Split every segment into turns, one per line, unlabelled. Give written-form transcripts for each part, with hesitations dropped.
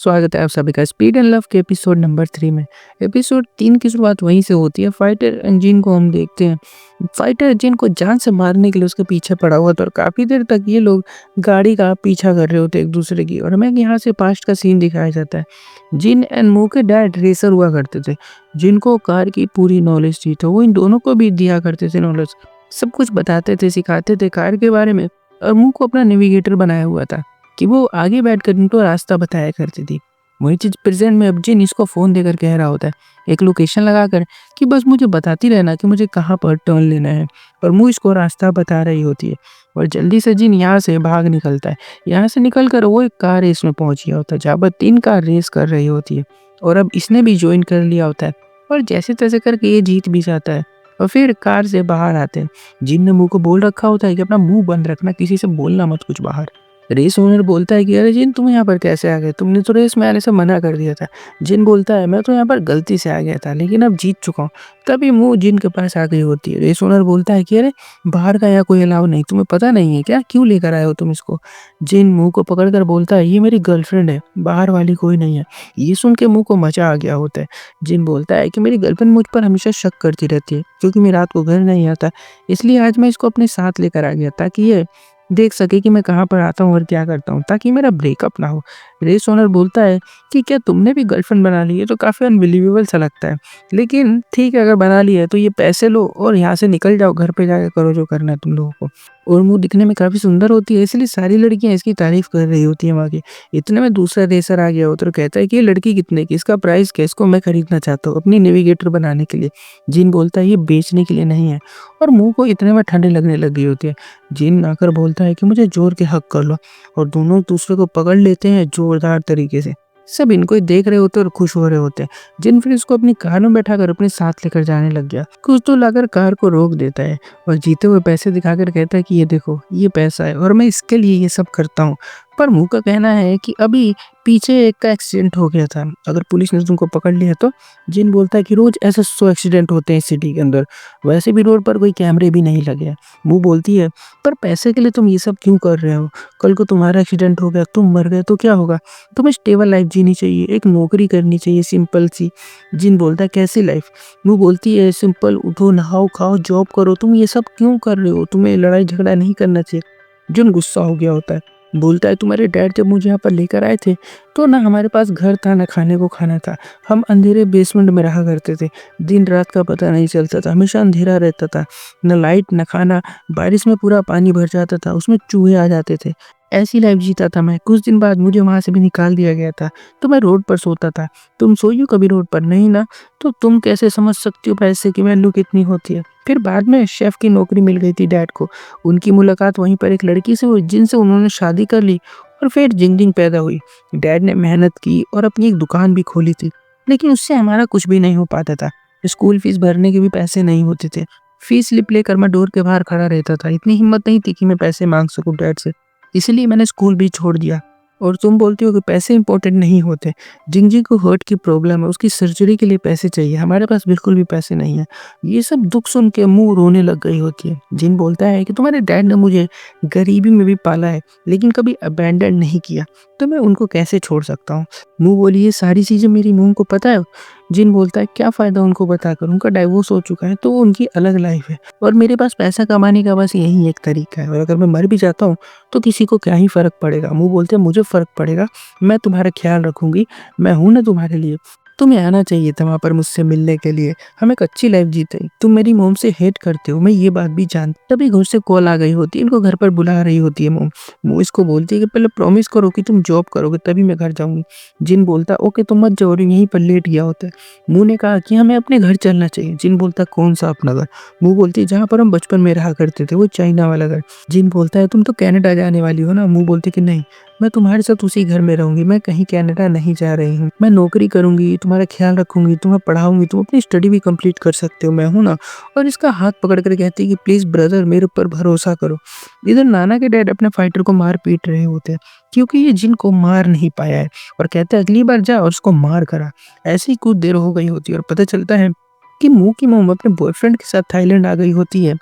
स्वागत है आप सभी का स्पीड एंड लव के एपिसोड नंबर 3 में। एपिसोड 3 की शुरुआत वहीं से होती है। फाइटर जिन को हम देखते हैं। फाइटर जिन को जान से मारने के लिए उसके पीछे पड़ा हुआ था और काफ़ी देर तक ये लोग गाड़ी का पीछा कर रहे होते एक दूसरे की। और हमें यहाँ से पास्ट का सीन दिखाया जाता है। जिन एंड मू के डैड रेसर हुआ करते थे, जिनको कार की पूरी नॉलेज थी, तो वो इन दोनों को भी दिया करते थे नॉलेज। सब कुछ बताते थे, सिखाते थे कार के बारे में। और मू को अपना नेविगेटर बनाया हुआ था कि वो आगे बैठकर उनको रास्ता बताया करती थी। वही चीज़ प्रेजेंट में अब जिन इसको फ़ोन देकर कह रहा होता है, एक लोकेशन लगाकर कि बस मुझे बताती रहना कि मुझे कहाँ पर टर्न लेना है। और मुझ इसको रास्ता बता रही होती है। और जल्दी से जिन यहाँ से भाग निकलता है। यहाँ से निकलकर वो एक कार रेस में पहुँच गया होता है, जहाँ पर 3 कार रेस कर रही होती है। और अब इसने भी ज्वाइन कर लिया होता है और जैसे तैसे करके ये जीत भी जाता है। और फिर कार से बाहर आते हैं। जिन ने मुँह को बोल रखा होता है कि अपना मुँह बंद रखना, किसी से बोलना मत कुछ बाहर। रेस ओनर बोलता है कि अरे जिन, तुम यहाँ पर कैसे आ गए? तुमने तो रेस में आने से मना कर दिया था। जिन बोलता है मैं तो यहाँ पर गलती से आ गया था, लेकिन अब जीत चुका हूँ। तभी मुँह जिन के पास आ गई होती है। रेस ओनर बोलता है कि अरे बाहर का यहाँ कोई अलाउ नहीं, तुम्हें पता नहीं है क्या? क्यों लेकर आए हो तुम इसको? जिन मुँह को पकड़ कर बोलता है ये मेरी गर्लफ्रेंड है, बाहर वाली कोई नहीं है। ये सुन के मुँह को मचा आ गया होता है। जिन बोलता है कि मेरी गर्लफ्रेंड मुझ पर हमेशा शक करती रहती है, क्योंकि मैं रात को घर नहीं आता, इसलिए आज मैं इसको अपने साथ लेकर आ गया ताकि ये देख सके कि मैं कहाँ पर आता हूँ और क्या करता हूँ, ताकि मेरा ब्रेकअप ना हो। रेस ओनर बोलता है कि क्या तुमने भी गर्लफ्रेंड बना ली है? तो काफ़ी अनबिलीवेबल सा लगता है, लेकिन ठीक है, अगर बना ली है तो ये पैसे लो और यहाँ से निकल जाओ, घर पे जाकर करो जो करना है तुम लोगों को। और वो दिखने में काफ़ी सुंदर होती है, इसलिए सारी लड़कियाँ इसकी तारीफ कर रही होती हैं वहाँ की। इतने में दूसरा रेसर आ गया होता है और कहता है कि ये लड़की कितने की, इसका प्राइस क्या, इसको मैं खरीदना चाहता हूँ अपनी नेविगेटर बनाने के लिए। जिन बोलता है ये बेचने के लिए नहीं है। और मुंह को इतने में ठंडी लगने लग गई होती है। जिन आकर बोलता है कि मुझे जोर के हक कर लो। और दोनों दूसरे को पकड़ लेते हैं जोरदार तरीके से। सब इनको ही देख रहे होते हैं और खुश हो रहे होते हैं। जिन फिर इसको अपनी कार में बैठाकर अपने साथ लेकर जाने लग गया। कुछ तो लाकर कार को रोक देता है और जीते हुए पैसे दिखाकर कहता है कि ये देखो, ये पैसा है और मैं इसके लिए ये सब करता हूँ। पर मुंह का कहना है कि अभी पीछे एक का एक्सीडेंट हो गया था, अगर पुलिस ने तुमको पकड़ लिया तो। जिन बोलता है कि रोज ऐसे 100 एक्सीडेंट होते हैं सिटी के अंदर, वैसे भी रोड पर कोई कैमरे भी नहीं लगे हैं। मुंह बोलती है पर पैसे के लिए तुम ये सब क्यों कर रहे हो? कल को तुम्हारा एक्सीडेंट हो गया, तुम मर गए तो क्या होगा? तुम्हें स्टेबल लाइफ जीनी चाहिए, एक नौकरी करनी चाहिए सिंपल सी। जिन बोलता है कैसी लाइफ? मुंह बोलती है सिंपल, उठो नहाओ खाओ जॉब करो, तुम ये सब क्यों कर रहे हो? तुम्हें लड़ाई झगड़ा नहीं करना चाहिए। जिन गुस्सा हो गया होता है, बोलता है तुम्हारे डैड जब मुझे यहाँ पर लेकर आए थे तो ना हमारे पास घर था, ना खाने को खाना था। हम अंधेरे बेसमेंट में रहा करते थे, दिन रात का पता नहीं चलता था, हमेशा अंधेरा रहता था, न लाइट न खाना। बारिश में पूरा पानी भर जाता था, उसमें चूहे आ जाते थे। ऐसी लाइफ जीता था मैं। कुछ दिन बाद मुझे वहाँ से भी निकाल दिया गया था, तो मैं रोड पर सोता था। तुम सोई हो कभी रोड पर? नहीं ना, तो तुम कैसे समझ सकती हो पैसे की वैल्यू कितनी होती है? फिर बाद में शेफ की नौकरी मिल गई थी डैड को। उनकी मुलाकात वहीं पर एक लड़की से हुई जिनसे उन्होंने शादी कर ली और फिर जिंगजिंग पैदा हुई। डैड ने मेहनत की और अपनी एक दुकान भी खोली थी, लेकिन उससे हमारा कुछ भी नहीं हो पाता था। स्कूल फीस भरने के भी पैसे नहीं होते थे। फीस स्लिप लेकर मैं डोर के बाहर खड़ा रहता था। इतनी हिम्मत नहीं थी कि मैं पैसे मांग सकूं डैड से, इसलिए मैंने स्कूल भी छोड़ दिया। और तुम बोलती हो कि पैसे इंपॉर्टेंट नहीं होते। जिंगजी को हर्ट की प्रॉब्लम है, उसकी सर्जरी के लिए पैसे चाहिए, हमारे पास बिल्कुल भी पैसे नहीं है। ये सब दुख सुन के मुंह रोने लग गई होती है। जिन बोलता है कि तुम्हारे डैड ने मुझे गरीबी में भी पाला है, लेकिन कभी अबैंडन नहीं किया, तो मैं उनको कैसे छोड़ सकता हूँ? मुंह बोली ये सारी चीज़ें मेरी मुंह को पता है। जिन बोलता है क्या फ़ायदा उनको बताकर, उनका डाइवोर्स हो चुका है, तो वो उनकी अलग लाइफ है और मेरे पास पैसा कमाने का बस यही एक तरीका है, और अगर मैं मर भी जाता हूँ तो किसी को क्या ही फ़र्क पड़ेगा। मुँह बोलते हैं मुझे फ़र्क पड़ेगा, मैं तुम्हारा ख्याल रखूँगी, मैं हूँ ना तुम्हारे लिए। तुम्हें आना चाहिए था वहाँ पर मुझसे मिलने के लिए, हम एक अच्छी लाइफ जीते। तुम मेरी मोम से हेट करते हो, मैं ये बात भी जानती। तभी घर से कॉल आ गई होती है, इनको घर पर बुला रही होती है मोम। मोम इसको बोलती है कि पहले प्रॉमिस करो कि तुम जॉब करोगे तभी मैं घर जाऊंगी। जिन बोलता है ओके तुम मत जाओ, और यहीं पर लेट गया होता है। मुँह ने कहा कि हमें अपने घर चलना चाहिए। जिन बोलता है कौन सा अपना घर? मुँह बोलती है जहाँ पर हम बचपन में रहा करते थे, वो चाइना वाला घर। जिन बोलता है तुम तो कनाडा जाने वाली हो ना? मुँह बोलती कि नहीं, मैं तुम्हारे साथ उसी घर में रहूंगी, मैं कहीं कनाडा नहीं जा रही हूँ। मैं नौकरी करूंगी, तुम्हारा ख्याल रखूंगी, तुम्हें पढ़ाऊंगी, तुम अपनी स्टडी भी कंप्लीट कर सकते हो, मैं हूँ ना। और इसका हाथ पकड़ कर कहती है कि प्लीज ब्रदर मेरे ऊपर भरोसा करो। इधर नाना के डैड अपने फाइटर को मार पीट रहे होते हैं, क्योंकि ये जिन को मार नहीं पाया है, और कहते हैं अगली बार जा और उसको मार करा। ऐसी ही कुछ देर हो गई होती है और पता चलता है कि मुंह की मोम अपने बॉयफ्रेंड के साथ थाईलैंड आ गई होती है।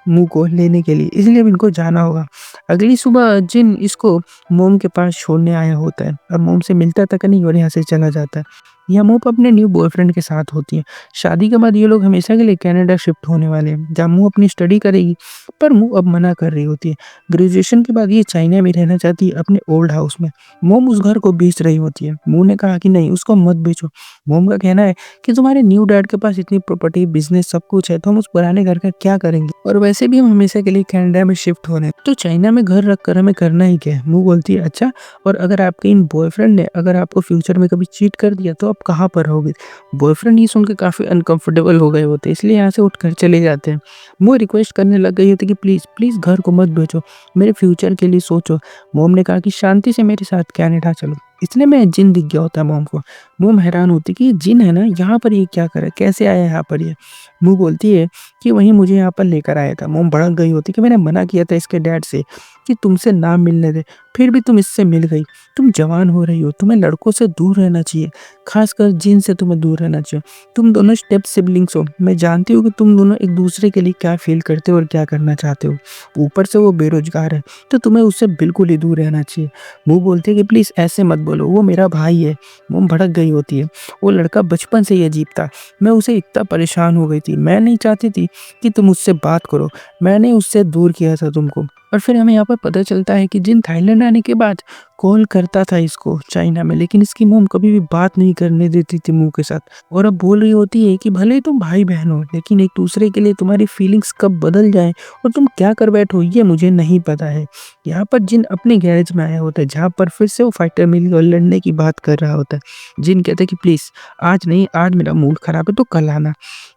मुँह को लेने के लिए, इसलिए अब इनको जाना होगा। अगली सुबह जिन इसको मोम के पास छोड़ने आया होता है। अब मोम से मिलता तक नहीं और यहाँ से चला जाता है। यहाँ मोम अपने न्यू बॉयफ्रेंड के साथ होती है। शादी के बाद ये लोग हमेशा के लिए कनाडा शिफ्ट होने वाले हैं, जहाँ मुँह अपनी स्टडी करेगी, पर मुँह अब मना कर रही होती है। ग्रेजुएशन के बाद ये चाइना में रहना चाहती है अपने ओल्ड हाउस में। मोम उस घर को बेच रही होती है। मुँह ने कहा कि नहीं, उसको मत बेचो। मोम का कहना है कि तुम्हारे न्यू डैड के पास इतनी प्रॉपर्टी, बिज़नेस सब कुछ है, तो हम उस पुराने घर का क्या करेंगे? और वैसे भी हम हमेशा के लिए कनाडा में शिफ्ट हो रहे हैं, तो चाइना में घर रख कर हमें करना ही क्या है? मुँह बोलती है, अच्छा, और अगर आपके इन बॉयफ्रेंड ने अगर आपको फ्यूचर में कभी चीट कर दिया तो आप कहाँ पर रहोगे? बॉयफ्रेंड ये सुन के काफ़ी अनकंफर्टेबल हो गए होते हैं, इसलिए यहाँ से उठकर चले जाते हैं। वो रिक्वेस्ट करने लग गई होती है कि प्लीज़, प्लीज़ घर को मत बेचो, मेरे फ्यूचर के लिए सोचो। मोम ने कहा कि शांति से मेरे साथ कनाडा चलो। इतने में जिन दिख गया होता है मोम को। मोम हैरान होती है कि ये जिन है ना, यहाँ पर ये क्या कर रहा है? कैसे आया यहाँ पर ये? मुँह बोलती है कि वही मुझे यहाँ पर लेकर आया था। मोम भड़क गई होती है कि मैंने मना किया था इसके डैड से कि तुमसे ना मिलने दे, फिर भी तुम इससे मिल गई। तुम जवान हो रही हो, तुम्हें लड़कों से दूर रहना चाहिए, खासकर जिन से तुम्हें दूर रहना चाहिए। तुम दोनों स्टेप सिबलिंग्स हो, मैं जानती हूँ कि तुम दोनों एक दूसरे के लिए क्या फील करते हो और क्या करना चाहते हो। ऊपर से वो बेरोजगार है, तो तुम्हें उससे बिल्कुल ही दूर रहना चाहिए। मुँह बोलती है कि प्लीज़ ऐसे मत बोलो, वो मेरा भाई है। मोम भड़क गई होती है। वो लड़का बचपन से ही अजीब था, मैं उसे इतना परेशान हो गई थी, मैं नहीं चाहती थी कि तुम उससे बात करो, मैंने उससे दूर किया था तुमको। और फिर हमें यहाँ पर पता चलता है कि जिन थाईलैंड आने के बाद कॉल करता था इसको चाइना में, लेकिन इसकी मोम कभी भी बात नहीं करने देती थी मुँह के साथ। और अब बोल रही होती है कि भले तुम भाई-बहन हो, लेकिन एक दूसरे के लिए तुम्हारी फीलिंग्स कब बदल जाएँ और तुम क्या कर बैठो ये मुझे नहीं पता है। यहाँ पर जिन अपने गैरेज में आया होता है, जहाँ पर फिर से वो फाइटर मिल और लड़ने की बात कर रहा होता है। जिन कहता है कि प्लीज़ आज नहीं, आज मेरा मूड खराब है तो कल आना।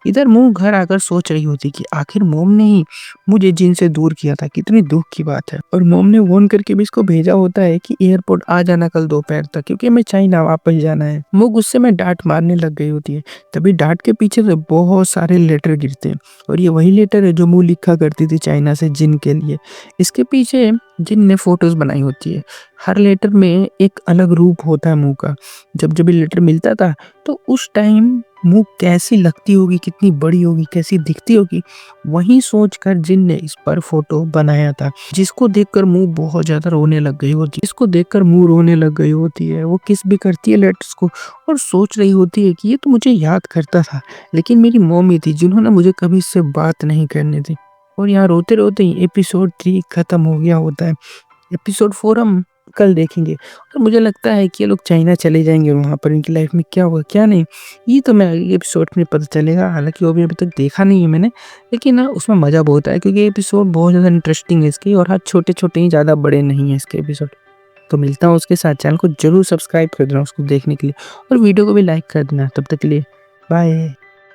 इधर मुँह घर आकर सोच रही होती कि आखिर मोम ने ही मुझे जिन से दूर किया था, कितनी दुःख की बात है। और मोम ने फ़ोन करके भी इसको भेजा होता है कि एयरपोर्ट आ जाना कल दोपहर तक, क्योंकि हमें चाइना वापस जाना है। वो गुस्से में डाँट मारने लग गई होती है। तभी डाँट के पीछे से बहुत सारे लेटर गिरते हैं और ये वही लेटर है जो मुँह लिखा करती थी चाइना से जिन के लिए। इसके पीछे जिन ने फ़ोटोज़ बनाई होती है। हर लेटर में एक अलग रूप होता है मुँह का। जब ये लेटर मिलता था तो उस टाइम मुँह कैसी लगती होगी, कितनी बड़ी होगी, कैसी दिखती होगी, वही सोचकर जिन ने इस पर फ़ोटो बनाया था, जिसको देखकर मुँह बहुत ज़्यादा रोने लग गई होती है। इसको देखकर मुँह रोने लग गई होती है। वो किस भी करती है लेटर्स को और सोच रही होती है कि ये तो मुझे याद करता था, लेकिन मेरी मम्मी थी जिन्होंने मुझे कभी इससे बात नहीं करने दी। और यहाँ रोते-रोते ही एपिसोड 3 खत्म हो गया होता है। एपिसोड 4 हम कल देखेंगे और मुझे लगता है कि ये लोग चाइना चले जाएँगे और वहाँ पर इनकी लाइफ़ में क्या हुआ, क्या नहीं, ये तो मैं अगले एपिसोड में पता चलेगा। हालाँकि वो भी अभी तक देखा नहीं है मैंने, लेकिन ना उसमें मज़ा बहुत आया क्योंकि एपिसोड बहुत ज़्यादा इंटरेस्टिंग है इसकी और हाँ, छोटे-छोटे ही, ज़्यादा बड़े नहीं हैं इसके एपिसोड। तो मिलता हूँ उसके साथ, चैनल को ज़रूर सब्सक्राइब कर देना उसको देखने के लिए और वीडियो को भी लाइक कर देना। तब तक के लिए बाय।